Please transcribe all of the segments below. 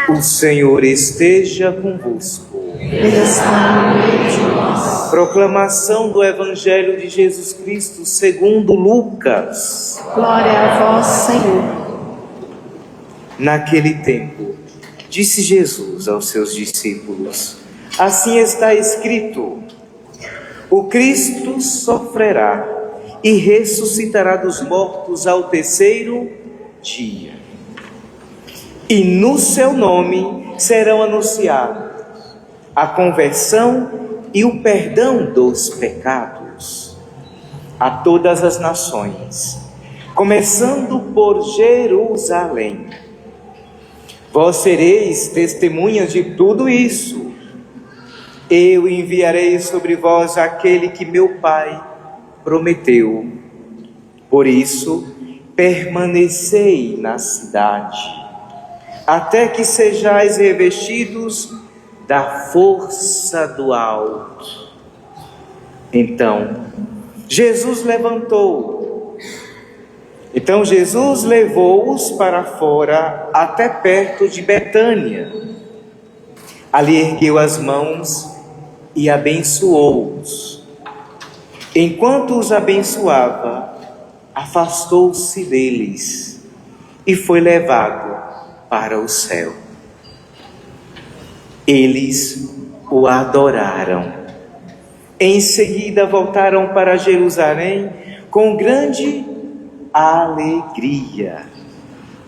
O Senhor esteja convosco. Ele está no meio de nós. Proclamação do Evangelho de Jesus Cristo segundo Lucas. Glória a vós, Senhor. Naquele tempo, disse Jesus aos seus discípulos: assim está escrito: o Cristo sofrerá e ressuscitará dos mortos ao terceiro dia. E no seu nome serão anunciados a conversão e o perdão dos pecados a todas as nações, começando por Jerusalém. Vós sereis testemunhas de tudo isso. Eu enviarei sobre vós aquele que meu Pai prometeu. Por isso, permanecei na cidade, até que sejais revestidos da força do alto. Então Jesus levou-os para fora, até perto de Betânia. Ali ergueu as mãos e abençoou-os. Enquanto os abençoava, afastou-se deles e foi levado para o céu. Eles o adoraram. Em seguida voltaram para Jerusalém com grande alegria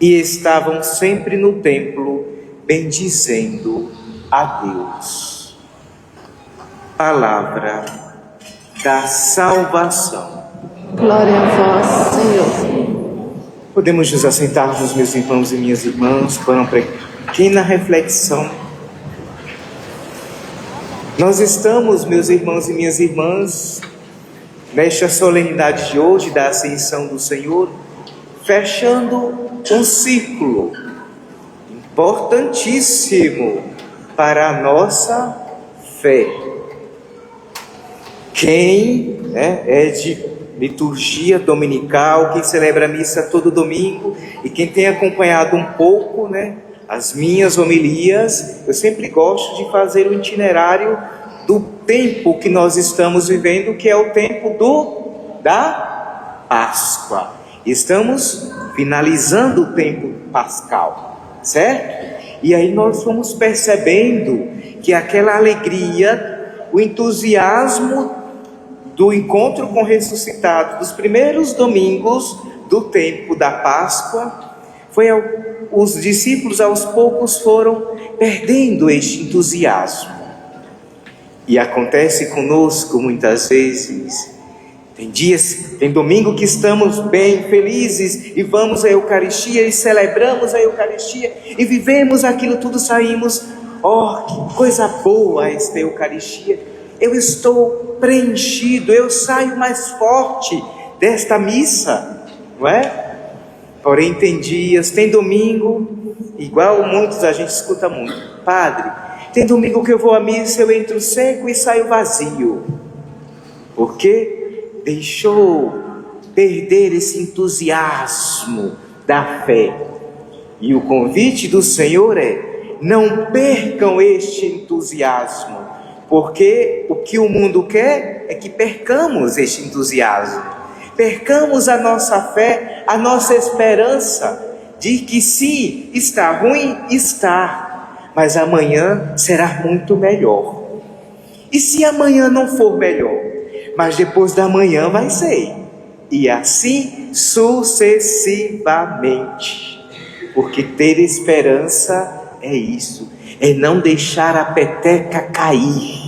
e estavam sempre no templo bendizendo a Deus. Palavra da salvação. Glória a vós, Senhor. Podemos nos assentarmos, meus irmãos e minhas irmãs, para uma pequena reflexão. Nós estamos, meus irmãos e minhas irmãs, nesta solenidade de hoje da Ascensão do Senhor, fechando um ciclo importantíssimo para a nossa fé. Quem é de liturgia dominical, quem celebra a missa todo domingo e quem tem acompanhado um pouco, as minhas homilias, eu sempre gosto de fazer o itinerário do tempo que nós estamos vivendo, que é o tempo da Páscoa. Estamos finalizando o tempo pascal, certo? E aí nós vamos percebendo que aquela alegria, o entusiasmo do encontro com o ressuscitado, dos primeiros domingos do tempo da Páscoa, os discípulos aos poucos foram perdendo este entusiasmo. E acontece conosco muitas vezes. Tem domingo que estamos bem felizes e vamos à Eucaristia e celebramos a Eucaristia e vivemos aquilo tudo, saímos, que coisa boa esta Eucaristia, eu estou preenchido, eu saio mais forte desta missa, não é? Porém tem dias, tem domingo, igual muitos a gente escuta muito: padre, tem domingo que eu vou à missa, eu entro seco e saio vazio. Por quê? Deixou perder esse entusiasmo da fé. E o convite do Senhor é: não percam este entusiasmo, porque o que o mundo quer é que percamos este entusiasmo. Percamos a nossa fé, a nossa esperança de que sim, está ruim, está, mas amanhã será muito melhor. E se amanhã não for melhor, mas depois da manhã vai ser, e assim sucessivamente. Porque ter esperança é isso, é não deixar a peteca cair.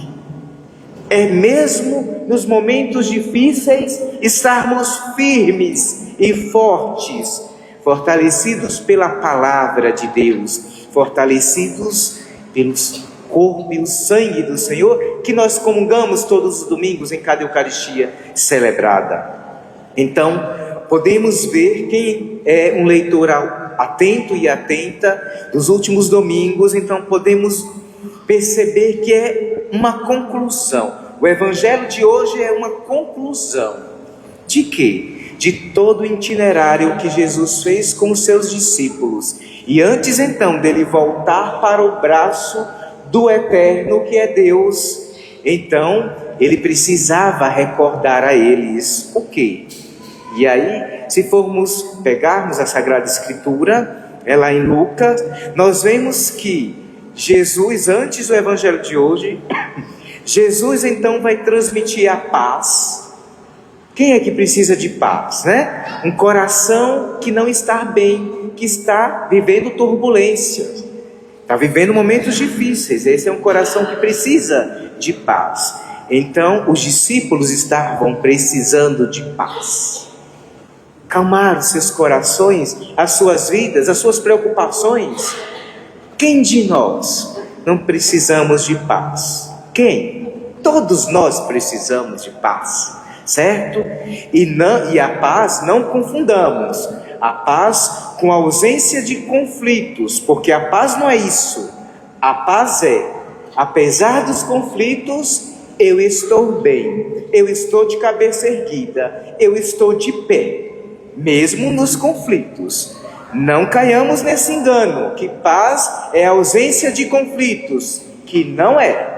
É mesmo nos momentos difíceis estarmos firmes e fortes, fortalecidos pela palavra de Deus, fortalecidos pelos corpo e o sangue do Senhor, que nós comungamos todos os domingos em cada Eucaristia celebrada. Então, podemos ver, quem é um leitor atento e atenta dos últimos domingos, então podemos perceber que é uma conclusão. O Evangelho de hoje é uma conclusão. De quê? De todo o itinerário que Jesus fez com os seus discípulos. E antes então dele voltar para o braço do Eterno, que é Deus, então ele precisava recordar a eles o quê? E aí, se formos pegarmos a Sagrada Escritura, lá em Lucas, nós vemos que Jesus, antes do Evangelho de hoje, Jesus então vai transmitir a paz. Quem é que precisa de paz, né? Um coração que não está bem, que está vivendo turbulências, está vivendo momentos difíceis. Esse é um coração que precisa de paz. Então, os discípulos estavam precisando de paz. Calmar os seus corações, as suas vidas, as suas preocupações. Quem de nós não precisamos de paz? Quem? Todos nós precisamos de paz, certo? E a paz, não confundamos a paz com a ausência de conflitos, porque a paz não é isso. A paz é, apesar dos conflitos, eu estou bem, eu estou de cabeça erguida, eu estou de pé, mesmo nos conflitos. Não caiamos nesse engano, que paz é a ausência de conflitos, que não é.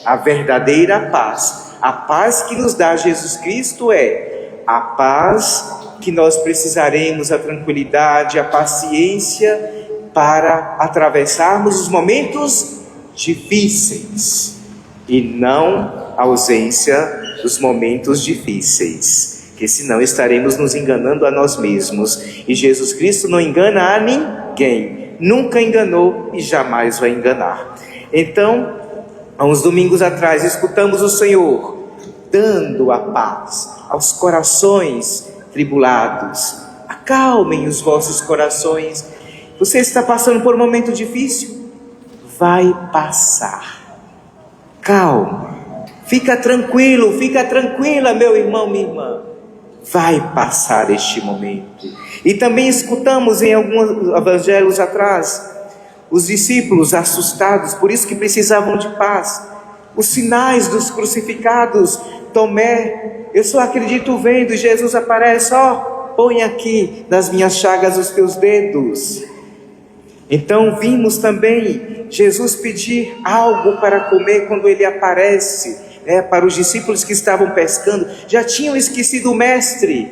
A verdadeira paz, a paz que nos dá Jesus Cristo é a paz que nós precisaremos, a tranquilidade, a paciência para atravessarmos os momentos difíceis e não a ausência dos momentos difíceis, que senão estaremos nos enganando a nós mesmos, e Jesus Cristo não engana a ninguém, nunca enganou e jamais vai enganar. Então, há uns domingos atrás, escutamos o Senhor dando a paz aos corações tribulados. Acalmem os vossos corações. Você está passando por um momento difícil? Vai passar. Calma. Fica tranquilo, fica tranquila, meu irmão, minha irmã. Vai passar este momento. E também escutamos em alguns evangelhos atrás os discípulos assustados, por isso que precisavam de paz. Os sinais dos crucificados. Tomé, eu só acredito vendo. Jesus aparece, põe aqui nas minhas chagas os teus dedos. Então vimos também Jesus pedir algo para comer quando ele aparece, para os discípulos que estavam pescando. Já tinham esquecido o mestre.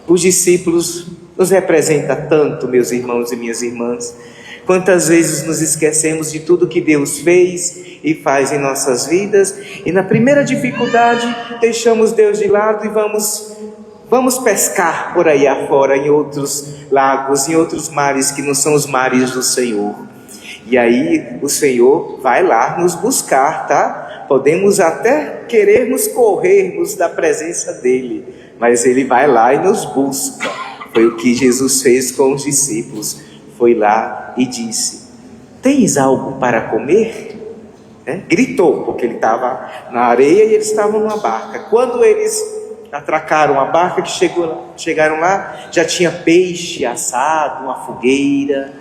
Os discípulos nos representam tanto, meus irmãos e minhas irmãs. Quantas vezes nos esquecemos de tudo que Deus fez e faz em nossas vidas, e na primeira dificuldade deixamos Deus de lado e vamos pescar por aí afora, em outros lagos, em outros mares que não são os mares do Senhor. E aí o Senhor vai lá nos buscar, tá? Podemos até querermos corrermos da presença dEle, mas Ele vai lá e nos busca. Foi o que Jesus fez com os discípulos. Foi lá e disse: tens algo para comer? Gritou, porque ele estava na areia e eles estavam numa barca. Quando eles atracaram a barca, que chegaram lá, já tinha peixe assado, uma fogueira.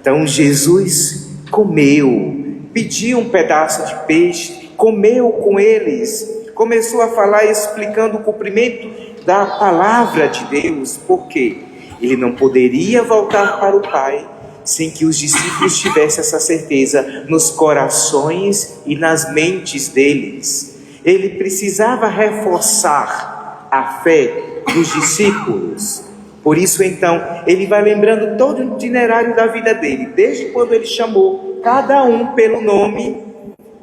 Então Jesus comeu, pediu um pedaço de peixe, comeu com eles, começou a falar explicando o cumprimento da palavra de Deus, porque ele não poderia voltar para o Pai sem que os discípulos tivessem essa certeza nos corações e nas mentes deles. Ele precisava reforçar a fé dos discípulos. Por isso então, ele vai lembrando todo o itinerário da vida dele, desde quando ele chamou cada um pelo nome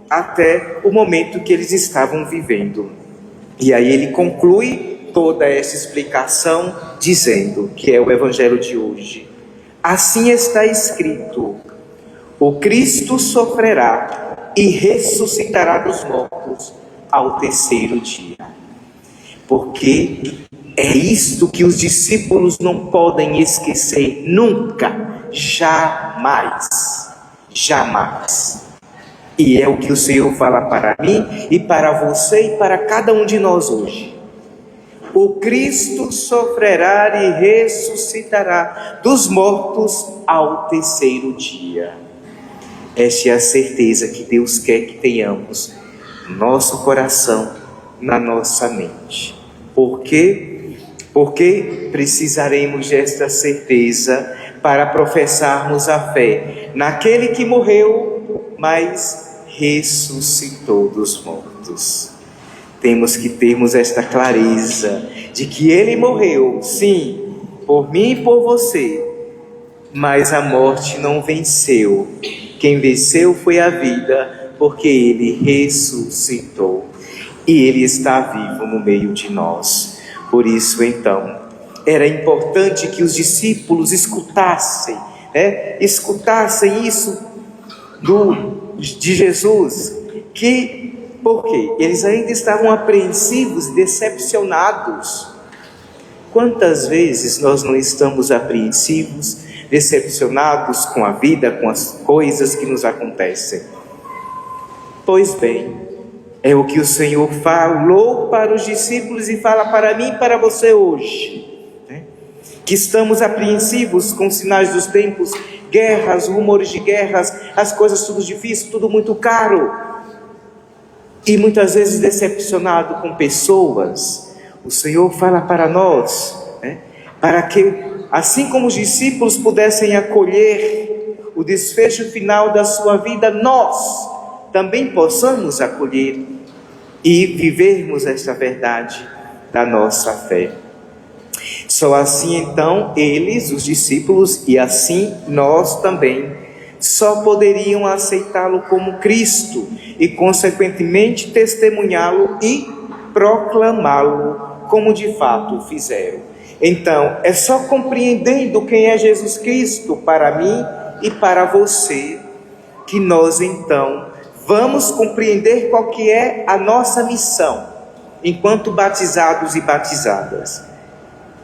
até o momento que eles estavam vivendo. E aí ele conclui toda essa explicação dizendo, que é o evangelho de hoje: assim está escrito: o Cristo sofrerá e ressuscitará dos mortos ao terceiro dia. Porque é isto que os discípulos não podem esquecer nunca, jamais, jamais. E é o que o Senhor fala para mim e para você e para cada um de nós hoje. O Cristo sofrerá e ressuscitará dos mortos ao terceiro dia. Esta é a certeza que Deus quer que tenhamos no nosso coração, na nossa mente. Por quê? Porque precisaremos desta certeza para professarmos a fé naquele que morreu, mas ressuscitou dos mortos. Temos que termos esta clareza de que Ele morreu, sim, por mim e por você, mas a morte não venceu. Quem venceu foi a vida, porque Ele ressuscitou e Ele está vivo no meio de nós. Por isso, então, era importante que os discípulos escutassem isso de Jesus, porque eles ainda estavam apreensivos e decepcionados. Quantas vezes nós não estamos apreensivos, decepcionados com a vida, com as coisas que nos acontecem? Pois bem, é o que o Senhor falou para os discípulos e fala para mim e para você hoje, que estamos apreensivos com os sinais dos tempos, guerras, rumores de guerras, as coisas tudo difícil, tudo muito caro, e muitas vezes decepcionado com pessoas. O Senhor fala para nós, para que, assim como os discípulos pudessem acolher o desfecho final da sua vida, nós também possamos acolher e vivermos esta verdade da nossa fé. Só assim então eles, os discípulos, e assim nós também, só poderiam aceitá-lo como Cristo e consequentemente testemunhá-lo e proclamá-lo como de fato fizeram. Então é só compreendendo quem é Jesus Cristo para mim e para você que nós então vamos compreender qual que é a nossa missão enquanto batizados e batizadas.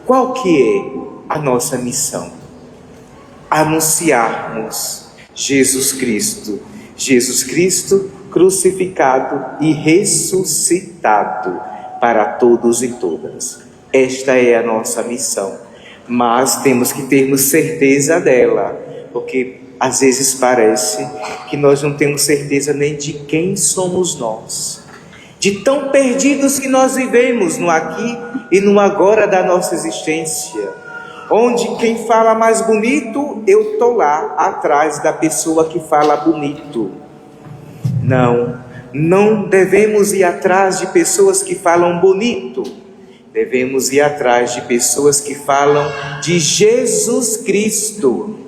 Qual que é a nossa missão? Anunciarmos Jesus Cristo crucificado e ressuscitado para todos e todas. Esta é a nossa missão, mas temos que termos certeza dela, porque às vezes parece que nós não temos certeza nem de quem somos nós, de tão perdidos que nós vivemos no aqui e no agora da nossa existência, onde quem fala mais bonito, eu estou lá atrás da pessoa que fala bonito. Não devemos ir atrás de pessoas que falam bonito, devemos ir atrás de pessoas que falam de Jesus Cristo,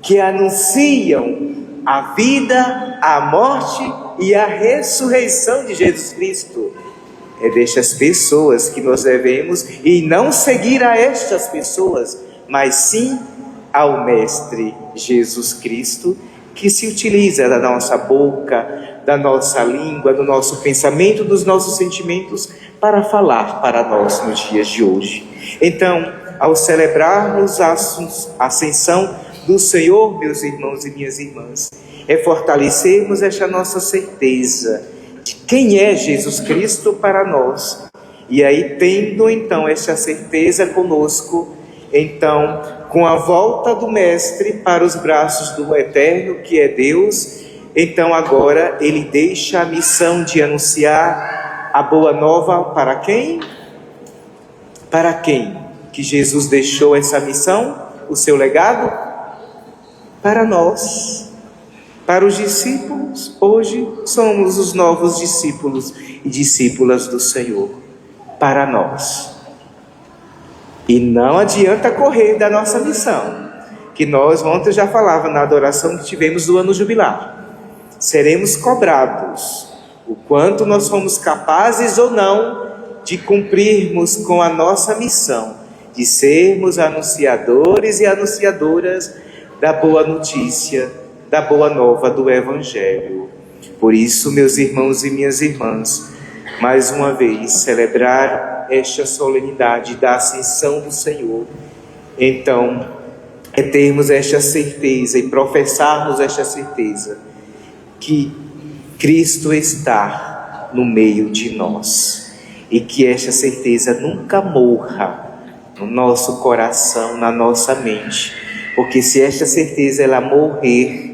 que anunciam a vida, a morte e a ressurreição de Jesus Cristo. É destas pessoas que nós devemos, e não seguir a estas pessoas, mas sim ao Mestre Jesus Cristo, que se utiliza da nossa boca, da nossa língua, do nosso pensamento, dos nossos sentimentos, para falar para nós nos dias de hoje. Então, ao celebrarmos a ascensão do Senhor, meus irmãos e minhas irmãs, é fortalecermos esta nossa certeza de quem é Jesus Cristo para nós. E aí, tendo então esta certeza conosco, então, com a volta do Mestre para os braços do Eterno, que é Deus, então agora Ele deixa a missão de anunciar a boa nova para quem? Para quem que Jesus deixou essa missão, o seu legado? Para nós, para os discípulos. Hoje somos os novos discípulos e discípulas do Senhor, para nós. E não adianta correr da nossa missão, que nós ontem já falava na adoração que tivemos do ano jubilar. Seremos cobrados o quanto nós fomos capazes ou não de cumprirmos com a nossa missão, de sermos anunciadores e anunciadoras da boa notícia, da boa nova do Evangelho. Por isso, meus irmãos e minhas irmãs, mais uma vez celebrar esta solenidade da ascensão do Senhor, então é termos esta certeza e professarmos esta certeza que Cristo está no meio de nós, e que esta certeza nunca morra no nosso coração, na nossa mente, porque se esta certeza ela morrer,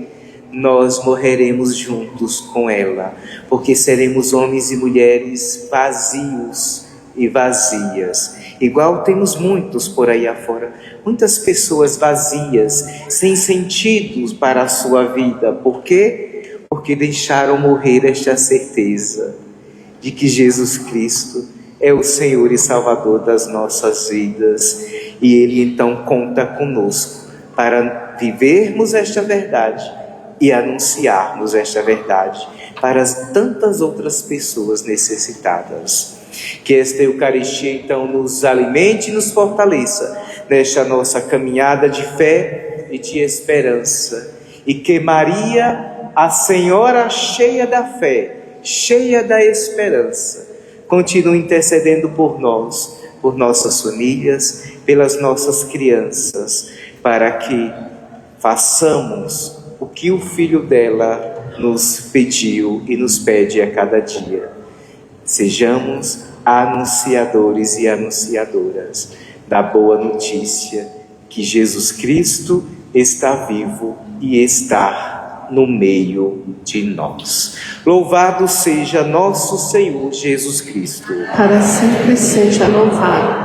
nós morreremos juntos com ela, porque seremos homens e mulheres vazios e vazias, Igual temos muitos por aí afora, muitas pessoas vazias, sem sentido para a sua vida. Por quê? Porque deixaram morrer esta certeza de que Jesus Cristo é o Senhor e Salvador das nossas vidas. E Ele então conta conosco para vivermos esta verdade e anunciarmos esta verdade para as tantas outras pessoas necessitadas. Que esta Eucaristia então nos alimente e nos fortaleça nesta nossa caminhada de fé e de esperança. E que Maria, a Senhora cheia da fé, cheia da esperança, continue intercedendo por nós, por nossas famílias, pelas nossas crianças, para que façamos o que o Filho dela nos pediu e nos pede a cada dia. Sejamos anunciadores e anunciadoras da boa notícia que Jesus Cristo está vivo e está no meio de nós. Louvado seja nosso Senhor Jesus Cristo. Para sempre seja louvado.